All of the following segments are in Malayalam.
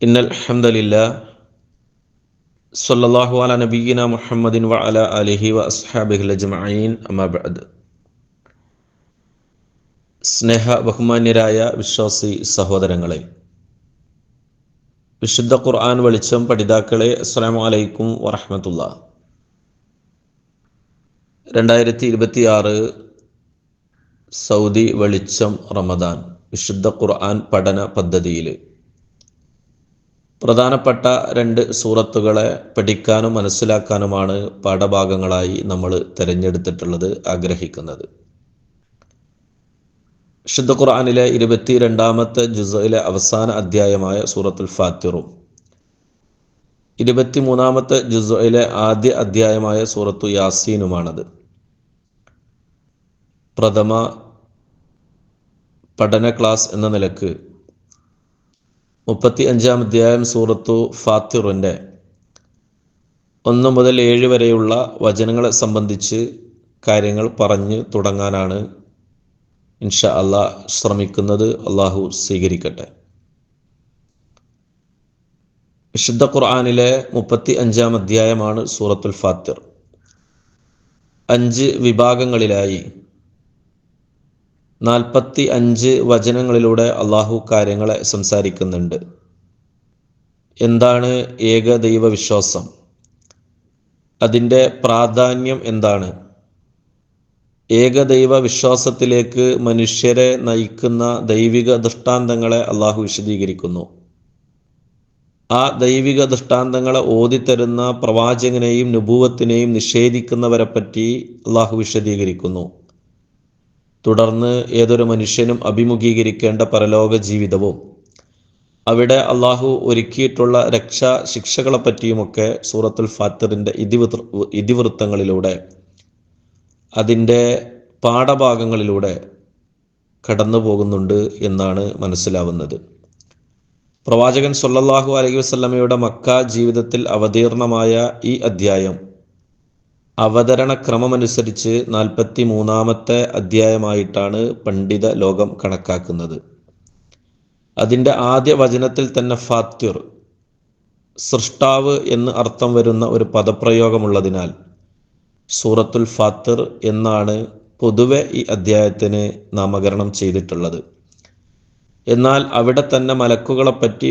ഇന്നൽ ഹംദലില്ലാ സ്വല്ലല്ലാഹു അലാ നബിയ്യിനാ മുഹമ്മദിൻ വ അലാ ആലിഹി വ അസ്ഹാബിഹിൽ അജ്മഈൻ അമ്മാ ബഅദ്. സ്നേഹ ബഹുമാന്യരായ വിശ്വാസി സഹോദരങ്ങളെ, വിശുദ്ധ ഖുർആൻ വെളിച്ചം പഠിതാക്കളെ, അസ്സലാമു അലൈക്കും വറഹ്മത്തുള്ളാഹി. 2026 സൗദി വെളിച്ചം റമദാൻ വിശുദ്ധ ഖുർആൻ പഠന പദ്ധതിയിൽ പ്രധാനപ്പെട്ട 2 സൂറത്തുകളെ പഠിക്കാനും മനസ്സിലാക്കാനുമാണ് പാഠഭാഗങ്ങളായി നമ്മൾ തിരഞ്ഞെടുത്തിട്ടുള്ളത്, ആഗ്രഹിക്കുന്നത്. വിശുദ്ധ ഖുർആനിലെ 22ാമത്തെ ജുസ്ഇലെ അവസാന അധ്യായമായ സൂറത്തുൽ ഫാത്തിറും 23ാമത്തെ ജുസ്ഇലെ ആദ്യ അധ്യായമായ സൂറത്തു യാസീനുമാണത്. പ്രഥമ പഠന ക്ലാസ് എന്ന നിലക്ക് 35ാം അധ്യായം സൂറത്തു ഫാത്തിറിൻ്റെ 1 മുതൽ 7 വരെയുള്ള വചനങ്ങളെ സംബന്ധിച്ച് കാര്യങ്ങൾ പറഞ്ഞു തുടങ്ങാനാണ് ഇൻഷാ അല്ലാഹ് ശ്രമിക്കുന്നത്. അള്ളാഹു സ്വീകരിക്കട്ടെ. വിശുദ്ധ ഖുർആനിലെ 35ാം അധ്യായമാണ് സൂറത്തുൽ ഫാത്തിർ. 5 വിഭാഗങ്ങളിലായി 45 വചനങ്ങളിലൂടെ അള്ളാഹു കാര്യങ്ങളെ സംസാരിക്കുന്നുണ്ട്. എന്താണ് ഏകദൈവ വിശ്വാസം? അതിൻ്റെ പ്രാധാന്യം എന്താണ്? ഏകദൈവ വിശ്വാസത്തിലേക്ക് മനുഷ്യരെ നയിക്കുന്ന ദൈവിക ദൃഷ്ടാന്തങ്ങളെ അള്ളാഹു വിശദീകരിക്കുന്നു. ആ ദൈവിക ദൃഷ്ടാന്തങ്ങളെ ഓതിത്തരുന്ന പ്രവാചകനെയും നുബൂവത്തിനെയും നിഷേധിക്കുന്നവരെ പറ്റി അള്ളാഹു വിശദീകരിക്കുന്നു. തുടർന്ന് ഏതൊരു മനുഷ്യനും അഭിമുഖീകരിക്കേണ്ട പരലോക ജീവിതവും അവിടെ അള്ളാഹു ഒരുക്കിയിട്ടുള്ള രക്ഷാ ശിക്ഷകളെ പറ്റിയുമൊക്കെ സൂറത്തുൽ ഫാത്തിറിൻ്റെ ഇതിവൃത്തങ്ങളിലൂടെ, അതിൻ്റെ പാഠഭാഗങ്ങളിലൂടെ കടന്നു പോകുന്നുണ്ട് എന്നാണ് മനസ്സിലാവുന്നത്. പ്രവാചകൻ സ്വല്ലല്ലാഹു അലൈഹി വസല്ലമയുടെ മക്ക ജീവിതത്തിൽ അവതീർണമായ ഈ അധ്യായം അവതരണ ക്രമമനുസരിച്ച് 43ാമത്തെ അധ്യായമായിട്ടാണ് പണ്ഡിത ലോകം കണക്കാക്കുന്നത്. അതിൻ്റെ ആദ്യ വചനത്തിൽ തന്നെ ഫാത്തിർ, സൃഷ്ടാവ് എന്ന് അർത്ഥം വരുന്ന ഒരു പദപ്രയോഗമുള്ളതിനാൽ സൂറത്തുൽ ഫാത്തിർ എന്നാണ് പൊതുവെ ഈ അധ്യായത്തിന് നാമകരണം ചെയ്തിട്ടുള്ളത്. എന്നാൽ അവിടെ തന്നെ മലക്കുകളെപ്പറ്റി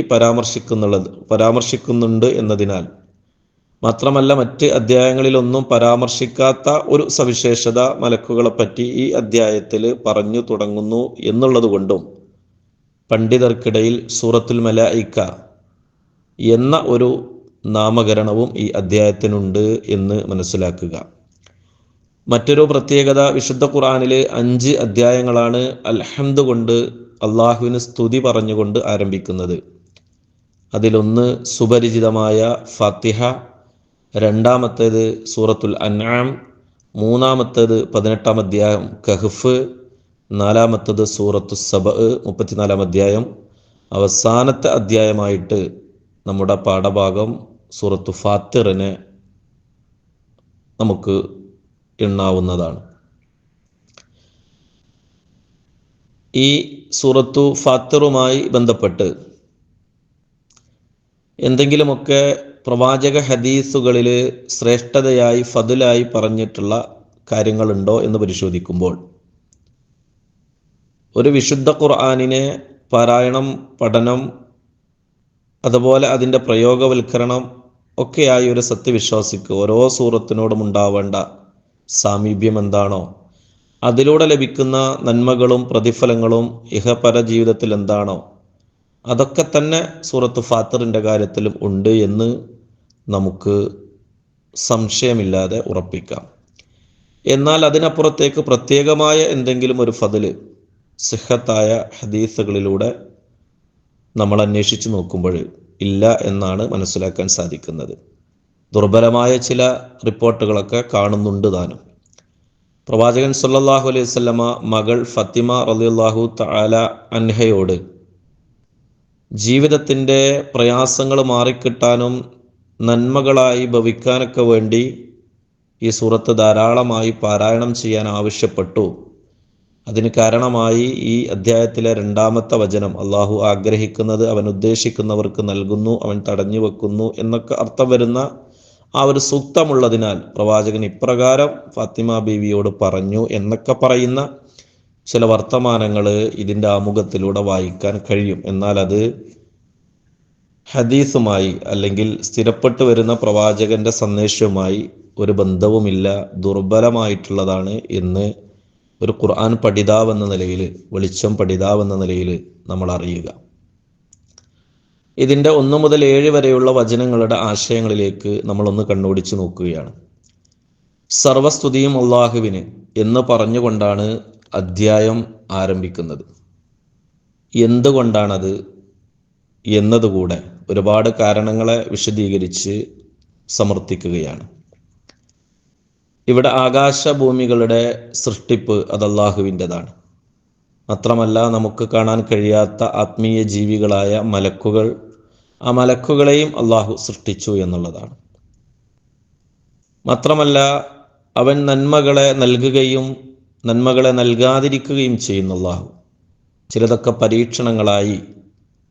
പരാമർശിക്കുന്നുണ്ട് എന്നതിനാൽ, മാത്രമല്ല മറ്റ് അധ്യായങ്ങളിലൊന്നും പരാമർശിക്കാത്ത ഒരു സവിശേഷത മലക്കുകളെപ്പറ്റി ഈ അധ്യായത്തിൽ പറഞ്ഞു തുടങ്ങുന്നു എന്നുള്ളത് കൊണ്ടും പണ്ഡിതർക്കിടയിൽ സൂറത്തുൽ മലായിക്ക എന്ന ഒരു നാമകരണവും ഈ അധ്യായത്തിനുണ്ട് എന്ന് മനസ്സിലാക്കുക. മറ്റൊരു പ്രത്യേകത, വിശുദ്ധ ഖുർആനിൽ 5 അധ്യായങ്ങളാണ് അൽഹംദ് കൊണ്ട്, അള്ളാഹുവിന് സ്തുതി പറഞ്ഞുകൊണ്ട് ആരംഭിക്കുന്നത്. അതിലൊന്ന് സുപരിചിതമായ ഫാത്തിഹ, 2ാമത്തേത് സൂറത്തുൽ അൻആം, 3ാമത്തേത് 18ാം അധ്യായം കഹ്ഫ്, 4ാമത്തേത് സൂറത്തു സബ 34ാം അധ്യായം, അവസാനത്തെ അധ്യായമായിട്ട് നമ്മുടെ പാഠഭാഗം സൂറത്തു ഫാത്തിറിനെ നമുക്ക് എണ്ണാവുന്നതാണ്. ഈ സൂറത്തു ഫാത്തിറുമായി ബന്ധപ്പെട്ട് എന്തെങ്കിലുമൊക്കെ പ്രവാചക ഹദീസുകളിൽ ശ്രേഷ്ഠതയായി ഫضലായി പറഞ്ഞിട്ടുള്ള കാര്യങ്ങളുണ്ടോ എന്ന് പരിശോധിക്കുമ്പോൾ, ഒരു വിശുദ്ധ ഖുർആനിനെ പാരായണം, പഠനം, അതുപോലെ അതിൻ്റെ പ്രയോഗവൽക്കരണം ഒക്കെയായി ഒരു സത്യവിശ്വാസിക്ക് ഓരോ സൂറത്തിനോടും ഉണ്ടാവേണ്ട സാമീപ്യം എന്താണോ, അതിലൂടെ ലഭിക്കുന്ന നന്മകളും പ്രതിഫലങ്ങളും ഇഹപര ജീവിതത്തിൽ എന്താണോ, അതൊക്കെ തന്നെ സൂറത്ത് ഫാത്തിറിൻ്റെ കാര്യത്തിലും ഉണ്ട് എന്ന് നമുക്ക് സംശയമില്ലാതെ ഉറപ്പിക്കാം. എന്നാൽ അതിനപ്പുറത്തേക്ക് പ്രത്യേകമായ എന്തെങ്കിലും ഒരു ഫضല് സിഹത്തായ ഹദീസുകളിലൂടെ നമ്മൾ അന്വേഷിച്ച് നോക്കുമ്പോൾ ഇല്ല എന്നാണ് മനസ്സിലാക്കാൻ സാധിക്കുന്നത്. ദുർബലമായ ചില റിപ്പോർട്ടുകളൊക്കെ കാണുന്നുണ്ട് താനും. പ്രവാചകൻ സ്വല്ലല്ലാഹു അലൈഹി വസല്ലമ മകൾ ഫത്തിമ റളിയല്ലാഹു തആല അൻഹയോട് ജീവിതത്തിൻ്റെ പ്രയാസങ്ങൾ മാറിക്കിട്ടാനും നന്മകളായി ഭവിക്കാനൊക്കെ വേണ്ടി ഈ സൂറത്ത് ധാരാളമായി പാരായണം ചെയ്യാൻ ആവശ്യപ്പെട്ടു. അതിന് കാരണമായി ഈ അധ്യായത്തിലെ 2-ാമത്തെ വചനം, അള്ളാഹു ആഗ്രഹിക്കുന്നത് അവൻ ഉദ്ദേശിക്കുന്നവർക്ക് നൽകുന്നു, അവൻ തടഞ്ഞു വെക്കുന്നു എന്നൊക്കെ അർത്ഥം വരുന്ന ആ ഒരു സൂക്തമുള്ളതിനാൽ പ്രവാചകൻ ഇപ്രകാരം ഫാത്തിമ ബീവിയോട് പറഞ്ഞു എന്നൊക്കെ പറയുന്ന ചില വർത്തമാനങ്ങൾ ഇതിൻ്റെ ആമുഖത്തിലൂടെ വായിക്കാൻ കഴിയും. എന്നാൽ അത് ഹദീസുമായി അല്ലെങ്കിൽ സ്ഥിരപ്പെട്ടു വരുന്ന പ്രവാചകന്റെ സന്ദേശവുമായി ഒരു ബന്ധവുമില്ല, ദുർബലമായിട്ടുള്ളതാണ് എന്ന് ഒരു ഖുർആൻ പഠിതാവെന്ന നിലയിൽ, വെളിച്ചം പഠിതാവെന്ന നിലയിൽ നമ്മൾ അറിയുക. ഇതിൻ്റെ 1 മുതൽ 7 വരെയുള്ള വചനങ്ങളുടെ ആശയങ്ങളിലേക്ക് നമ്മളൊന്ന് കണ്ണോടിച്ച് നോക്കുകയാണ്. സർവസ്തുതിയും അള്ളാഹുവിന് എന്ന് പറഞ്ഞുകൊണ്ടാണ് അധ്യായം ആരംഭിക്കുന്നത്. എന്തുകൊണ്ടാണത് എന്നതുകൂടെ ഒരുപാട് കാരണങ്ങളെ വിശദീകരിച്ച് സമർത്ഥിക്കുകയാണ്. ഇവിടെ ആകാശഭൂമികളുടെ സൃഷ്ടിപ്പ് അത് അള്ളാഹുവിൻ്റെതാണ്. മാത്രമല്ല, നമുക്ക് കാണാൻ കഴിയാത്ത ആത്മീയ ജീവികളായ മലക്കുകൾ, ആ മലക്കുകളെയും അള്ളാഹു സൃഷ്ടിച്ചു എന്നുള്ളതാണ്. മാത്രമല്ല, അവൻ നന്മകളെ നൽകുകയും നന്മകളെ നൽകാതിരിക്കുകയും ചെയ്യുന്നു അള്ളാഹു. ചിലതൊക്കെ പരീക്ഷണങ്ങളായി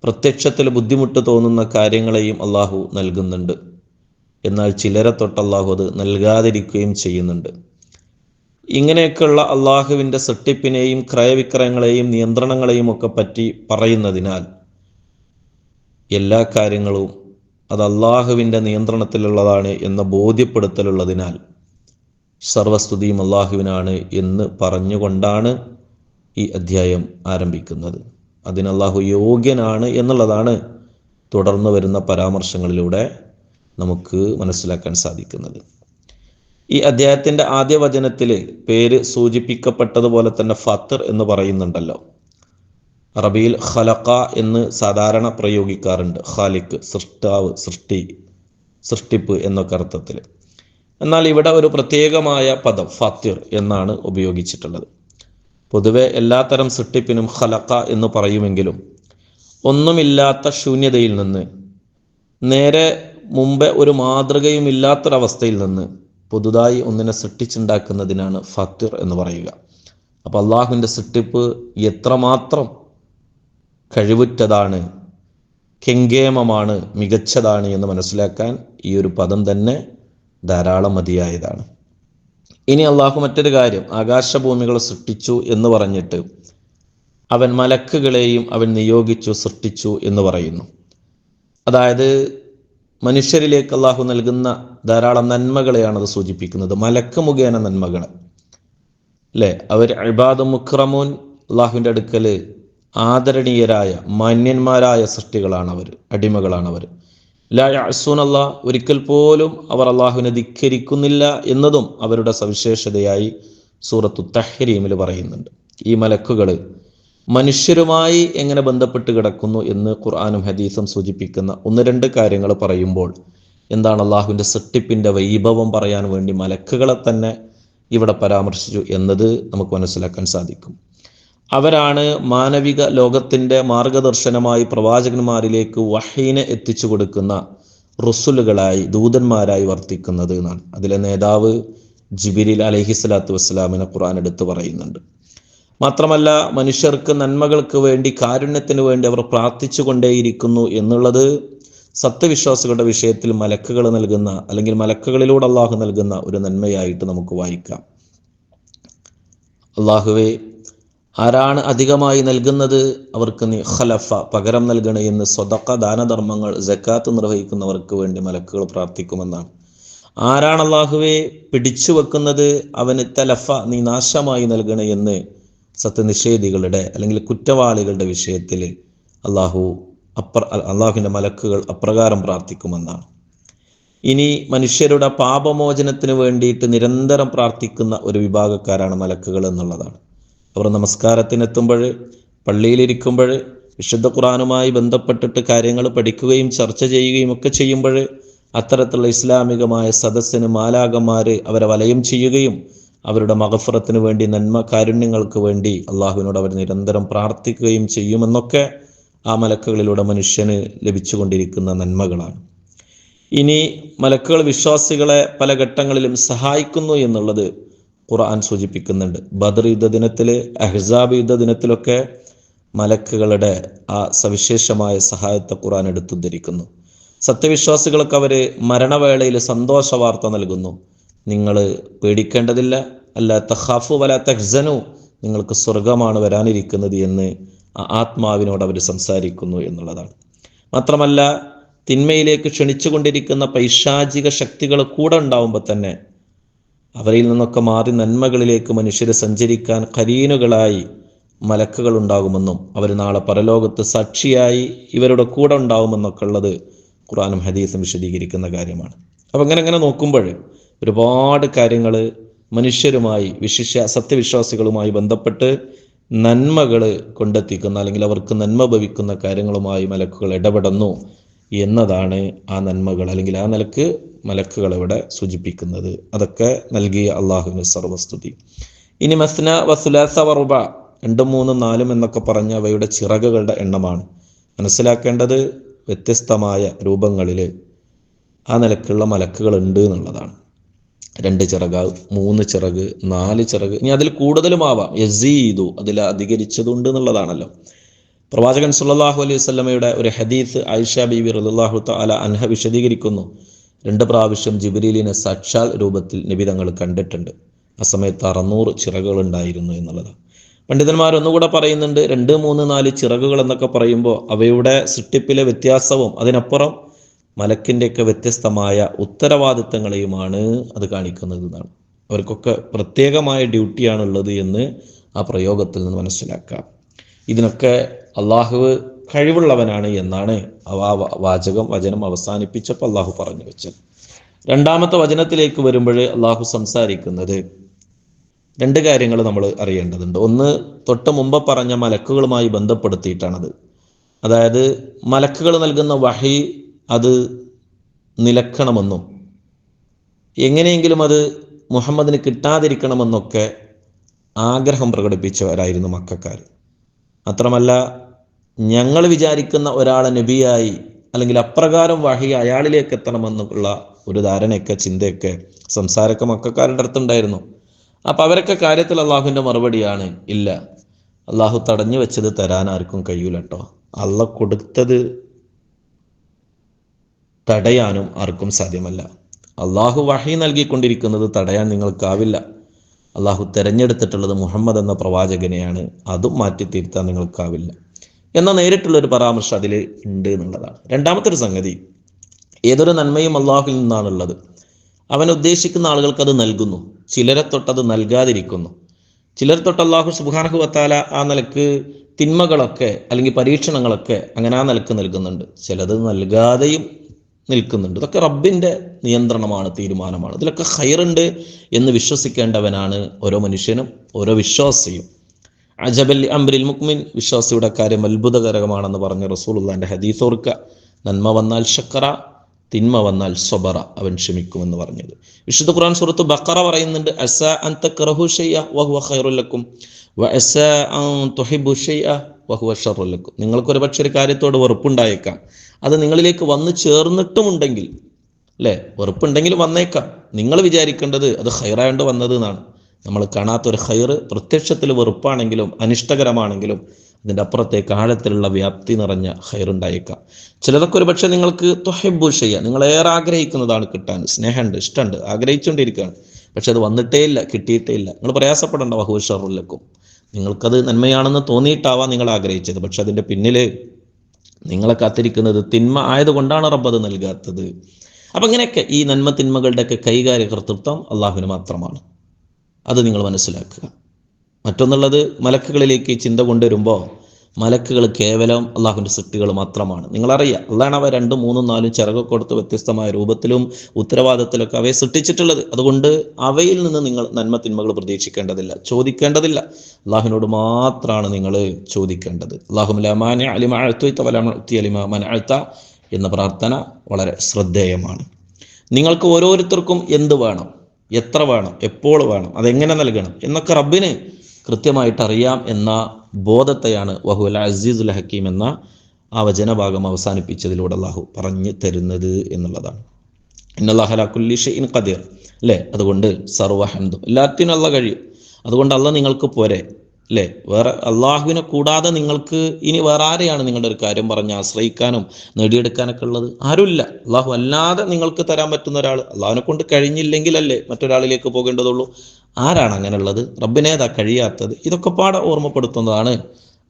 പ്രത്യക്ഷത്തിൽ ബുദ്ധിമുട്ട് തോന്നുന്ന കാര്യങ്ങളെയും അള്ളാഹു നൽകുന്നുണ്ട്. എന്നാൽ ചിലരെ തൊട്ട് അള്ളാഹു അത് നൽകാതിരിക്കുകയും ചെയ്യുന്നുണ്ട്. ഇങ്ങനെയൊക്കെയുള്ള അള്ളാഹുവിൻ്റെ സൃഷ്ടിപ്പിനെയും ക്രയവിക്രയങ്ങളെയും നിയന്ത്രണങ്ങളെയും ഒക്കെ പറ്റി പറയുന്നതിനാൽ എല്ലാ കാര്യങ്ങളും അത് അള്ളാഹുവിൻ്റെ നിയന്ത്രണത്തിലുള്ളതാണ് എന്ന ബോധ്യപ്പെടുത്തലുള്ളതിനാൽ സർവസ്തുതിയും അള്ളാഹുവിനാണ് എന്ന് പറഞ്ഞുകൊണ്ടാണ് ഈ അധ്യായം ആരംഭിക്കുന്നത്. അതിന് അള്ളാഹു യോഗ്യനാണ് എന്നുള്ളതാണ് തുടർന്ന് വരുന്ന പരാമർശങ്ങളിലൂടെ നമുക്ക് മനസ്സിലാക്കാൻ സാധിക്കുന്നത്. ഈ അധ്യായത്തിൻ്റെ ആദ്യ വചനത്തിൽ പേര് സൂചിപ്പിക്കപ്പെട്ടതുപോലെ തന്നെ ഫത്തർ എന്ന് പറയുന്നുണ്ടല്ലോ. അറബിയിൽ ഖലഖ എന്ന് സാധാരണ പ്രയോഗിക്കാറുണ്ട്. ഖാലിഖ്, സൃഷ്ടാവ്, സൃഷ്ടിപ്പ് എന്നൊക്കെ അർത്ഥത്തിൽ. എന്നാൽ ഇവിടെ ഒരു പ്രത്യേകമായ പദം ഫാത്തിർ എന്നാണ് ഉപയോഗിച്ചിട്ടുള്ളത്. പൊതുവെ എല്ലാത്തരം സൃഷ്ടിപ്പിനും ഖലഖ എന്ന് പറയുമെങ്കിലും ഒന്നുമില്ലാത്ത ശൂന്യതയിൽ നിന്ന്, നേരെ മുമ്പേ ഒരു മാതൃകയും ഇല്ലാത്തൊരവസ്ഥയിൽ നിന്ന് പുതുതായി ഒന്നിനെ സൃഷ്ടിച്ചുണ്ടാക്കുന്നതിനാണ് ഫാത്തിർ എന്ന് പറയുക. അപ്പോൾ അള്ളാഹുവിൻ്റെ സൃഷ്ടിപ്പ് എത്രമാത്രം കഴിവുറ്റതാണ്, കെങ്കേമമാണ്, മികച്ചതാണ് എന്ന് മനസ്സിലാക്കാൻ ഈ ഒരു പദം തന്നെ ധാരാളം മതിയായതാണ്. ഇനി അള്ളാഹു മറ്റൊരു കാര്യം, ആകാശഭൂമികളെ സൃഷ്ടിച്ചു എന്ന് പറഞ്ഞിട്ട് അവൻ മലക്കുകളെയും അവൻ നിയോഗിച്ചു, സൃഷ്ടിച്ചു എന്ന് പറയുന്നു. അതായത് മനുഷ്യരിലേക്ക് അള്ളാഹു നൽകുന്ന ധാരാളം നന്മകളെയാണ് അത് സൂചിപ്പിക്കുന്നത്. മലക്ക് മുഖേന നന്മകൾ അല്ലേ. അവർ ഇബാദും മുക്രമൂൻ, അള്ളാഹുവിൻ്റെ അടുക്കൽ ആദരണീയരായ മാന്യന്മാരായ സൃഷ്ടികളാണ് അവർ, അടിമകളാണ് അവർ. ലാ യഅ്സൂന അല്ലാഹ്, ഒരിക്കൽ പോലും അവർ അള്ളാഹുവിനെ ധിക്കരിക്കുന്നില്ല എന്നതും അവരുടെ സവിശേഷതയായി സൂറത്തു തഹ്രീമിൽ പറയുന്നുണ്ട്. ഈ മലക്കുകൾ മനുഷ്യരുമായി എങ്ങനെ ബന്ധപ്പെട്ട് കിടക്കുന്നു എന്ന് ഖുർആനും ഹദീസും സൂചിപ്പിക്കുന്ന 1-2 കാര്യങ്ങൾ പറയുമ്പോൾ എന്താണ് അള്ളാഹുവിൻ്റെ സൃഷ്ടിപ്പിൻ്റെ വൈഭവം പറയാൻ വേണ്ടി മലക്കുകളെ തന്നെ ഇവിടെ പരാമർശിച്ചു എന്നത് നമുക്ക് മനസ്സിലാക്കാൻ സാധിക്കും. അവരാണ് മാനവിക ലോകത്തിൻ്റെ മാർഗദർശനമായി പ്രവാചകന്മാരിലേക്ക് വഹീനെ എത്തിച്ചു കൊടുക്കുന്ന റുസുലുകളായി, ദൂതന്മാരായി വർത്തിക്കുന്നത് എന്നാണ്. അതിലെ നേതാവ് ജിബ്രീൽ അലൈഹിസ്സലാത്തു വസ്സലാമിനെ ഖുർആൻ എടുത്ത് പറയുന്നുണ്ട്. മാത്രമല്ല, മനുഷ്യർക്ക് നന്മകൾക്ക് വേണ്ടി, കാരുണ്യത്തിന് വേണ്ടി അവർ പ്രാർത്ഥിച്ചു കൊണ്ടേയിരിക്കുന്നു എന്നുള്ളത് സത്യവിശ്വാസികളുടെ വിഷയത്തിൽ മലക്കുകൾ നൽകുന്ന, അല്ലെങ്കിൽ മലക്കുകളിലൂടെ അള്ളാഹു നൽകുന്ന ഒരു നന്മയായിട്ട് നമുക്ക് വായിക്കാം. അള്ളാഹുവേ, ആരാണ് അധികമായി നൽകുന്നത് അവർക്ക് നീ ഖലഫ, പകരം നൽകണേ എന്ന് സ്വതക്ക, ദാനധർമ്മങ്ങൾ, സക്കാത്ത് നിർവഹിക്കുന്നവർക്ക് വേണ്ടി മലക്കുകൾ പ്രാർത്ഥിക്കുമെന്നാണ്. ആരാണ് അള്ളാഹുവെ പിടിച്ചു വെക്കുന്നത് അവന് തലഫ, നീ നാശമായി നൽകണേ എന്ന് സത്യനിഷേധികളുടെ അല്ലെങ്കിൽ കുറ്റവാളികളുടെ വിഷയത്തിൽ അള്ളാഹുവിൻ്റെ മലക്കുകൾ അപ്രകാരം പ്രാർത്ഥിക്കുമെന്നാണ്. ഇനി മനുഷ്യരുടെ പാപമോചനത്തിന് വേണ്ടിയിട്ട് നിരന്തരം പ്രാർത്ഥിക്കുന്ന ഒരു വിഭാഗക്കാരാണ് മലക്കുകൾ എന്നുള്ളതാണ്. അവർ നമസ്കാരത്തിനെത്തുമ്പോൾ, പള്ളിയിലിരിക്കുമ്പോൾ, വിശുദ്ധ ഖുർആനുമായി ബന്ധപ്പെട്ടിട്ട് കാര്യങ്ങൾ പഠിക്കുകയും ചർച്ച ചെയ്യുകയും ഒക്കെ ചെയ്യുമ്പോൾ അത്തരത്തിലുള്ള ഇസ്ലാമികമായ സദസ്സിന് മാലാകന്മാർ അവരെ വലയം ചെയ്യുകയും അവരുടെ മഗ്ഫിറത്തിന് വേണ്ടി, നന്മ കാരുണ്യങ്ങൾക്ക് വേണ്ടി അള്ളാഹുവിനോട് അവർ നിരന്തരം പ്രാർത്ഥിക്കുകയും ചെയ്യുമെന്നൊക്കെ ആ മലക്കുകളിലൂടെ മനുഷ്യന് ലഭിച്ചുകൊണ്ടിരിക്കുന്ന നന്മകളാണ്. ഇനി മലക്കുകൾ വിശ്വാസികളെ പല ഘട്ടങ്ങളിലും സഹായിക്കുന്നു എന്നുള്ളത് ഖുർആൻ സൂചിപ്പിക്കുന്നുണ്ട്. ബദർ യുദ്ധ ദിനത്തിൽ, അഹ്സാബ് യുദ്ധ ദിനത്തിലൊക്കെ മലക്കുകളുടെ ആ സവിശേഷമായ സഹായത്തെ ഖുർആൻ എടുത്തുദ്ധരിക്കുന്നു. സത്യവിശ്വാസികൾക്ക് അവർ മരണവേളയിൽ സന്തോഷ വാർത്ത നൽകുന്നു. നിങ്ങൾ പേടിക്കേണ്ടതില്ല, അല്ല തഖാഫു വല തഹ്സനു, നിങ്ങൾക്ക് സ്വർഗമാണ് വരാനിരിക്കുന്നത് എന്ന് ആത്മാവിനോട് അവർ സംസാരിക്കുന്നു എന്നുള്ളതാണ്. മാത്രമല്ല, തിന്മയിലേക്ക് ക്ഷണിച്ചുകൊണ്ടിരിക്കുന്ന പൈശാചിക ശക്തികൾ കൂടെ ഉണ്ടാവുമ്പോൾ തന്നെ അവരിൽ നിന്നൊക്കെ മാറി നന്മകളിലേക്ക് മനുഷ്യരെ സഞ്ചരിക്കാൻ ഖരീനുകളായി മലക്കുകൾ ഉണ്ടാകുമെന്നും അവർ നാളെ പരലോകത്ത് സാക്ഷിയായി ഇവരുടെ കൂടെ ഉണ്ടാവുമെന്നൊക്കെ ഉള്ളത് ഖുർആനും ഹദീസും വിശദീകരിക്കുന്ന കാര്യമാണ്. അപ്പം അങ്ങനെ നോക്കുമ്പോൾ ഒരുപാട് കാര്യങ്ങൾ മനുഷ്യരുമായി, വിശിഷ്യ സത്യവിശ്വാസികളുമായി ബന്ധപ്പെട്ട് നന്മകൾ കൊണ്ടെത്തിക്കുന്ന, അല്ലെങ്കിൽ അവർക്ക് നന്മ ഭവിക്കുന്ന കാര്യങ്ങളുമായി മലക്കുകൾ ഇടപെടുന്നു എന്നതാണ് ആ നന്മകൾ, അല്ലെങ്കിൽ ആ നിലക്ക് മലക്കുകൾ ഇവിടെ സൂചിപ്പിക്കുന്നത്. അതൊക്കെ നൽകിയ അള്ളാഹുവിന് സർവസ്തുതി. ഇനി മസ്ന വസുലാസ വറുബ, 2, 3, 4 എന്നൊക്കെ പറഞ്ഞ അവയുടെ ചിറകുകളുടെ എണ്ണമാണ് മനസ്സിലാക്കേണ്ടത്. വ്യത്യസ്തമായ രൂപങ്ങളിൽ ആ നിലക്കുള്ള മലക്കുകൾ ഉണ്ട് എന്നുള്ളതാണ്. 2 ചിറക്, 3 ചിറക്, 4 ചിറക്, ഇനി അതിൽ കൂടുതലുമാവാം. യസീദു, അതിൽ അധികരിച്ചതുണ്ട് എന്നുള്ളതാണല്ലോ. പ്രവാചകൻ സല്ലല്ലാഹു അലൈഹി വസല്ലമയുടെ ഒരു ഹദീസ് ആയിഷ ബീവി റളിയല്ലാഹു തആല അൻഹ വിശദീകരിക്കുന്നു. 2 പ്രാവശ്യം ജിബ്രീലിനെ സാക്ഷാൽ രൂപത്തിൽ നബി തങ്ങൾ കണ്ടിട്ടുണ്ട്. ആ സമയത്ത് 600 ചിറകുകൾ ഉണ്ടായിരുന്നു എന്നുള്ളതാണ്. പണ്ഡിതന്മാർ ഒന്നുകൂടെ പറയുന്നുണ്ട്, 2, 3, 4 ചിറകുകൾ എന്നൊക്കെ പറയുമ്പോൾ അവയുടെ സൃഷ്ടിപ്പിലെ വ്യത്യാസവും അതിനപ്പുറം മലക്കിൻ്റെയൊക്കെ വ്യത്യസ്തമായ ഉത്തരവാദിത്തങ്ങളെയുമാണ് അത് കാണിക്കുന്നത് എന്നാണ്. അവർക്കൊക്കെ പ്രത്യേകമായ ഡ്യൂട്ടിയാണുള്ളത് എന്ന് ആ പ്രയോഗത്തിൽ നിന്ന് മനസ്സിലാക്കാം. ഇതിനൊക്കെ അള്ളാഹു കഴിവുള്ളവനാണ് എന്നാണ് വചനം അവസാനിപ്പിച്ചപ്പോൾ അള്ളാഹു പറഞ്ഞു വെച്ചത്. 2ാമത്തെ വചനത്തിലേക്ക് വരുമ്പോൾ അള്ളാഹു സംസാരിക്കുന്നത് 2 കാര്യങ്ങൾ നമ്മൾ അറിയേണ്ടതുണ്ട്. ഒന്ന്, തൊട്ട് മുമ്പ് പറഞ്ഞ മലക്കുകളുമായി ബന്ധപ്പെടുത്തിയിട്ടാണത്. അതായത് മലക്കുകൾ നൽകുന്ന വഹി അത് നിലക്കണമെന്നും എങ്ങനെയെങ്കിലും അത് മുഹമ്മദിന് കിട്ടാതിരിക്കണമെന്നൊക്കെ ആഗ്രഹം പ്രകടിപ്പിച്ചവരായിരുന്നു മക്കക്കാർ. മാത്രമല്ല, ഞങ്ങൾ വിചാരിക്കുന്ന ഒരാളെ നബിയായി, അല്ലെങ്കിൽ അപ്രകാരം വഹി അയാളിലേക്ക് എത്തണമെന്നുള്ള ഒരു ധാരണയൊക്കെ, ചിന്തയൊക്കെ, സംസാരമൊക്കെ മക്കക്കാരുടെ അടുത്തുണ്ടായിരുന്നു. അപ്പം അവരൊക്കെ കാര്യത്തിൽ അള്ളാഹുവിൻ്റെ മറുപടിയാണ്, ഇല്ല, അള്ളാഹു തടഞ്ഞു വെച്ചത് തരാൻ ആർക്കും കഴിയൂല കേട്ടോ. അള്ളാഹ് കൊടുത്തത് തടയാനും ആർക്കും സാധ്യമല്ല. അള്ളാഹു വഹി നൽകിക്കൊണ്ടിരിക്കുന്നത് തടയാൻ നിങ്ങൾക്കാവില്ല. അള്ളാഹു തിരഞ്ഞെടുത്തിട്ടുള്ളത് മുഹമ്മദ് എന്ന പ്രവാചകനെയാണ്, അതും മാറ്റി തിരുത്താൻ നിങ്ങൾക്കാവില്ല എന്ന നേരിട്ടുള്ളൊരു പരാമർശം അതിൽ ഉണ്ട് എന്നുള്ളതാണ്. 2ാമത്തെ ഒരു സംഗതി, ഏതൊരു നന്മയും അള്ളാഹുവിൽ നിന്നാണുള്ളത്. അവൻ ഉദ്ദേശിക്കുന്ന ആളുകൾക്ക് അത് നൽകുന്നു. ചിലരെ തൊട്ടത് നൽകാതിരിക്കുന്നു. ചിലർ തൊട്ട് അള്ളാഹു സുബ്ഹാനഹു വതആല ആ നിലക്ക് തിന്മകളൊക്കെ, അല്ലെങ്കിൽ പരീക്ഷണങ്ങളൊക്കെ അങ്ങനെ ആ നിലക്ക് നൽകുന്നുണ്ട്. ചിലത് നൽകാതെയും നിൽക്കുന്നുണ്ട്. ഇതൊക്കെ റബ്ബിൻ്റെ നിയന്ത്രണമാണ്, തീരുമാനമാണ്. ഇതിലൊക്കെ ഖൈറുണ്ട് എന്ന് വിശ്വസിക്കേണ്ടവനാണ് ഓരോ മനുഷ്യനും, ഓരോ വിശ്വാസിയും. അജബൽ അംറിൽ മുഅ്മിൻ, വിശ്വാസിയുടെ കാര്യം അത്ഭുതകരമാണെന്ന് പറഞ്ഞ റസൂലുള്ളാഹിന്റെ ഹദീസ് ഓർക്കുക. നന്മ വന്നാൽ ശക്കറ, തിന്മ വന്നാൽ സ്വബറ, അവൻ ക്ഷമിക്കുമെന്ന് പറഞ്ഞത്. വിശുദ്ധ ഖുർആൻ സൂറത്ത് ബഖറ പറയുന്നുണ്ട്, അസാ അൻ തക്റഹു ശൈഅ വഹുവ ഖൈറുൽ ലക്കും വഅസാ അൻ തുഹിബ്ബു ശൈഅ വഹുവ ശർറുൽ ലക്കും. നിങ്ങൾക്കൊരു പക്ഷേ ഒരു കാര്യത്തോട് വെറുപ്പുണ്ടായേക്കാം, അത് നിങ്ങളിലേക്ക് വന്നു ചേർന്നിട്ടുമുണ്ടെങ്കിൽ, അല്ലേ, വെറുപ്പുണ്ടെങ്കിൽ വന്നേക്കാം. നിങ്ങൾ വിചാരിക്കേണ്ടത് അത് ഖൈറായോണ്ട് വന്നത് എന്നാണ്. നമ്മൾ കാണാത്തൊരു ഖൈറ് പ്രത്യക്ഷത്തിൽ വെറുപ്പാണെങ്കിലും അനിഷ്ടകരമാണെങ്കിലും അതിൻ്റെ അപ്പുറത്തേക്ക് ആഴത്തിലുള്ള വ്യാപ്തി നിറഞ്ഞ ഖൈറുണ്ടായേക്കാം. ചിലതൊക്കെ ഒരു പക്ഷേ നിങ്ങൾക്ക് തുഹിബ്ബു ശൈഅ, നിങ്ങളേറെ ആഗ്രഹിക്കുന്നതാണ് കിട്ടാൻ, സ്നേഹമുണ്ട്, ഇഷ്ടമുണ്ട്, ആഗ്രഹിച്ചുകൊണ്ടിരിക്കുകയാണ്. പക്ഷെ അത് വന്നിട്ടേ ഇല്ല, കിട്ടിയിട്ടേ ഇല്ല. നിങ്ങൾ പ്രയാസപ്പെടേണ്ട, വഹുവ ശർറുൽ ലക്കും. നിങ്ങൾക്കത് നന്മയാണെന്ന് തോന്നിയിട്ടാവാം നിങ്ങൾ ആഗ്രഹിച്ചത്, പക്ഷെ അതിൻ്റെ പിന്നിൽ നിങ്ങളെ കാത്തിരിക്കുന്നത് തിന്മ ആയതുകൊണ്ടാണ് റബ്ബ് അത് നൽകാത്തത്. അപ്പം ഇങ്ങനെയൊക്കെ ഈ നന്മ തിന്മകളുടെയൊക്കെ കൈകാര്യ കർത്തൃത്വം അള്ളാഹുവിന് മാത്രമാണ്. അത് നിങ്ങൾ മനസ്സിലാക്കുക. മറ്റൊന്നുള്ളത്, മലക്കുകളിലേക്ക് ചിന്ത കൊണ്ടുവരുമ്പോൾ മലക്കുകൾ കേവലം അള്ളാഹുവിൻ്റെ സൃഷ്ടികൾ മാത്രമാണ്. നിങ്ങളറിയാം, അള്ളാഹാണ് അവ 2, 3, 4 ചിറകൊക്കെ കൊടുത്ത് വ്യത്യസ്തമായ രൂപത്തിലും ഉത്തരവാദിത്തത്തിലൊക്കെ അവയെ സൃഷ്ടിച്ചിട്ടുള്ളത്. അതുകൊണ്ട് അവയിൽ നിന്ന് നിങ്ങൾ നന്മ തിന്മകൾ പ്രതീക്ഷിക്കേണ്ടതില്ല, ചോദിക്കേണ്ടതില്ല. അള്ളാഹുവിനോട് മാത്രമാണ് നിങ്ങൾ ചോദിക്കേണ്ടത്. അല്ലാഹുമ്മ ലാ മാനിഅ ലിമാ അഅ്തൈത വലാ മുഅ്തിയ ലിമാ മനഅത എന്ന പ്രാർത്ഥന വളരെ ശ്രദ്ധേയമാണ്. നിങ്ങൾക്ക് ഓരോരുത്തർക്കും എന്ത് വേണം, എത്ര വേണം, എപ്പോൾ വേണം, അതെങ്ങനെ നൽകണം എന്നൊക്കെ റബ്ബിന് കൃത്യമായിട്ട് അറിയാം എന്ന ബോധത്തെയാണ് വഹുവൽ അസീസുൽ ഹക്കീം എന്ന ആ വചനഭാഗം അവസാനിപ്പിച്ചതിലൂടെ അള്ളാഹു പറഞ്ഞു തരുന്നത് എന്നുള്ളതാണ്. ഇന്നല്ലാഹു അലാ കുല്ലി ഷൈഇൻ ഖദീർ അല്ലേ? അതുകൊണ്ട് സർവ്വ ഹംദും എല്ലാത്തിനും അല്ലാഹ് കഴിയും. അതുകൊണ്ട് അല്ലാഹ് നിങ്ങൾക്ക് പോരെ അല്ലേ? വേറെ അള്ളാഹുവിനെ കൂടാതെ നിങ്ങൾക്ക് ഇനി വേറെ ആരെയാണ് നിങ്ങളുടെ ഒരു കാര്യം പറഞ്ഞ് ആശ്രയിക്കാനും നേടിയെടുക്കാനൊക്കെ ഉള്ളത്? ആരുമില്ല. അള്ളാഹു അല്ലാതെ നിങ്ങൾക്ക് തരാൻ പറ്റുന്ന ഒരാൾ, അള്ളാഹുവിനെ കൊണ്ട് കഴിഞ്ഞില്ലെങ്കിലല്ലേ മറ്റൊരാളിലേക്ക് പോകേണ്ടതുള്ളൂ. ആരാണ് അങ്ങനെയുള്ളത്? റബ്ബിനേതാ കഴിയാത്തത്? ഇതൊക്കെ പാടെ ഓർമ്മപ്പെടുത്തുന്നതാണ്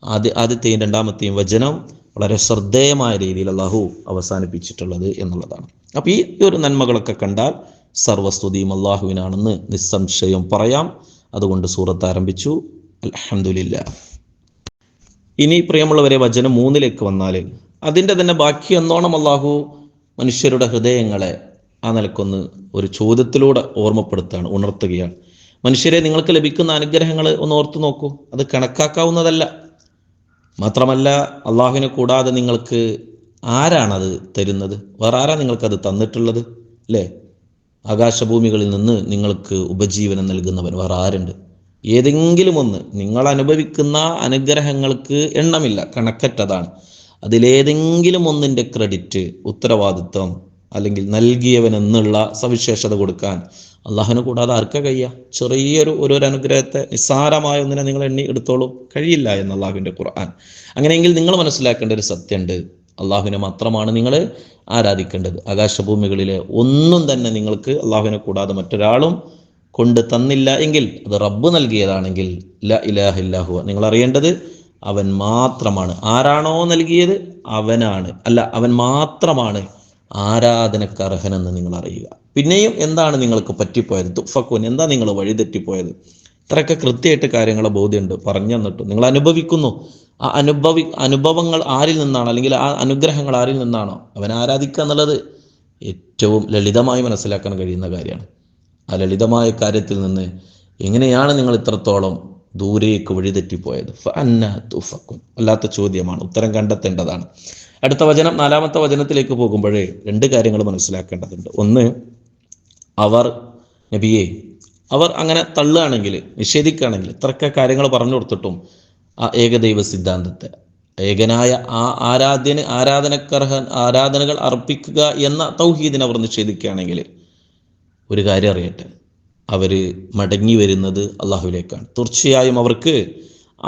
ആദ്യത്തെയും രണ്ടാമത്തെയും വചനം വളരെ ശ്രദ്ധേയമായ രീതിയിൽ അള്ളാഹു അവസാനിപ്പിച്ചിട്ടുള്ളത് എന്നുള്ളതാണ്. അപ്പോൾ ഈ ഒരു നന്മകളൊക്കെ കണ്ടാൽ സർവസ്തുതിയും അള്ളാഹുവിനാണെന്ന് നിസ്സംശയം പറയാം. അതുകൊണ്ട് സൂറത്ത് ആരംഭിച്ചു, അൽഹംദുലില്ലാഹ്. ഇനി പ്രിയമുള്ളവരെ, വചനം 3 വന്നാൽ അതിൻ്റെ തന്നെ ബാക്കി എന്നോണം അള്ളാഹു മനുഷ്യരുടെ ഹൃദയങ്ങളെ ആ നിലക്കൊന്ന് ഒരു ചോദ്യത്തിലൂടെ ഓർമ്മപ്പെടുത്തുകയാണ്, ഉണർത്തുകയാണ്. മനുഷ്യരെ, നിങ്ങൾക്ക് ലഭിക്കുന്ന അനുഗ്രഹങ്ങൾ ഒന്ന് ഓർത്തു നോക്കൂ. അത് കണക്കാക്കാവുന്നതല്ല. മാത്രമല്ല, അള്ളാഹുവിനെ കൂടാതെ നിങ്ങൾക്ക് ആരാണത് തരുന്നത്? വേറെ ആരാ നിങ്ങൾക്കത് തന്നിട്ടുള്ളത്? അല്ലേ? ആകാശഭൂമികളിൽ നിന്ന് നിങ്ങൾക്ക് ഉപജീവനം നൽകുന്നവൻ വേറെ ആരുണ്ട്? ഏതെങ്കിലും ഒന്ന്, നിങ്ങൾ അനുഭവിക്കുന്ന അനുഗ്രഹങ്ങൾക്ക് എണ്ണമില്ല, കണക്കറ്റതാണ്. അതിലേതെങ്കിലും ഒന്നിൻ്റെ ക്രെഡിറ്റ്, ഉത്തരവാദിത്വം അല്ലെങ്കിൽ നൽകിയവൻ എന്നുള്ള സവിശേഷത കൊടുക്കാൻ അള്ളാഹുവിനെ കൂടാതെ ആർക്കാ കഴിയുക? ഒരു അനുഗ്രഹത്തെ, നിസ്സാരമായ ഒന്നിനെ നിങ്ങൾ എണ്ണി എടുത്തോളൂ, കഴിയില്ല എന്ന് അള്ളാഹുവിൻ്റെ ഖുർആൻ. അങ്ങനെയെങ്കിൽ നിങ്ങൾ മനസ്സിലാക്കേണ്ട ഒരു സത്യമുണ്ട്, അള്ളാഹുവിനെ മാത്രമാണ് നിങ്ങൾ ആരാധിക്കേണ്ടത്. ആകാശഭൂമികളിലെ ഒന്നും തന്നെ നിങ്ങൾക്ക് അള്ളാഹുവിനെ കൂടാതെ മറ്റൊരാളും കൊണ്ട് തന്നില്ല എങ്കിൽ, അത് റബ്ബ് നൽകിയതാണെങ്കിൽ ലാ ഇലാഹ ഇല്ലാ ഹുവ, നിങ്ങൾ അറിയേണ്ടത് അവൻ മാത്രമാണ്. ആരാണോ നൽകിയത് അവനാണ്, അല്ല അവൻ മാത്രമാണ് ആരാധനക്ക് അർഹനെന്ന് നിങ്ങൾ അറിയുക. പിന്നെയും എന്താണ് നിങ്ങൾക്ക് പറ്റിപ്പോയത്? തുഫക്കുൻ, എന്താ നിങ്ങൾ വഴിതെറ്റിപ്പോയത്? ഇത്രയൊക്കെ കൃത്യമായിട്ട് കാര്യങ്ങളെ ബോധ്യമുണ്ട്, പറഞ്ഞു തന്നിട്ടു നിങ്ങൾ അനുഭവിക്കുന്നു. ആ അനുഭവങ്ങൾ ആരിൽ നിന്നാണ്, അല്ലെങ്കിൽ ആ അനുഗ്രഹങ്ങൾ ആരിൽ നിന്നാണോ അവൻ ആരാധിക്കുക എന്നുള്ളത് ഏറ്റവും ലളിതമായി മനസ്സിലാക്കാൻ കഴിയുന്ന കാര്യമാണ്. ആ ലളിതമായ കാര്യത്തിൽ നിന്ന് എങ്ങനെയാണ് നിങ്ങൾ ഇത്രത്തോളം ദൂരേക്ക് വഴിതെറ്റിപ്പോയത്? ഫഅന്ന തുഫക്കുൻ, അല്ലാത്ത ചോദ്യമാണ്, ഉത്തരം കണ്ടെത്തേണ്ടതാണ്. അടുത്ത വചനം, 4-ാമത്തെ വചനത്തിലേക്ക് പോകുമ്പോഴേ 2 കാര്യങ്ങൾ മനസ്സിലാക്കേണ്ടതുണ്ട്. ഒന്ന്, നബിയെ അവർ അങ്ങനെ തള്ളുകയാണെങ്കിൽ, നിഷേധിക്കുകയാണെങ്കിൽ, ഇത്രയൊക്കെ കാര്യങ്ങൾ പറഞ്ഞു കൊടുത്തിട്ടും ആ ഏകദൈവ സിദ്ധാന്തത്തെ, ഏകനായ ആ ആരാധനകൾ അർപ്പിക്കുക എന്ന തൗഹീദിനെ അവർ നിഷേധിക്കുകയാണെങ്കിൽ ഒരു കാര്യം അറിയട്ടെ, അവർ മടങ്ങി വരുന്നത് അള്ളാഹുവിലേക്കാണ്. തീർച്ചയായും അവർക്ക്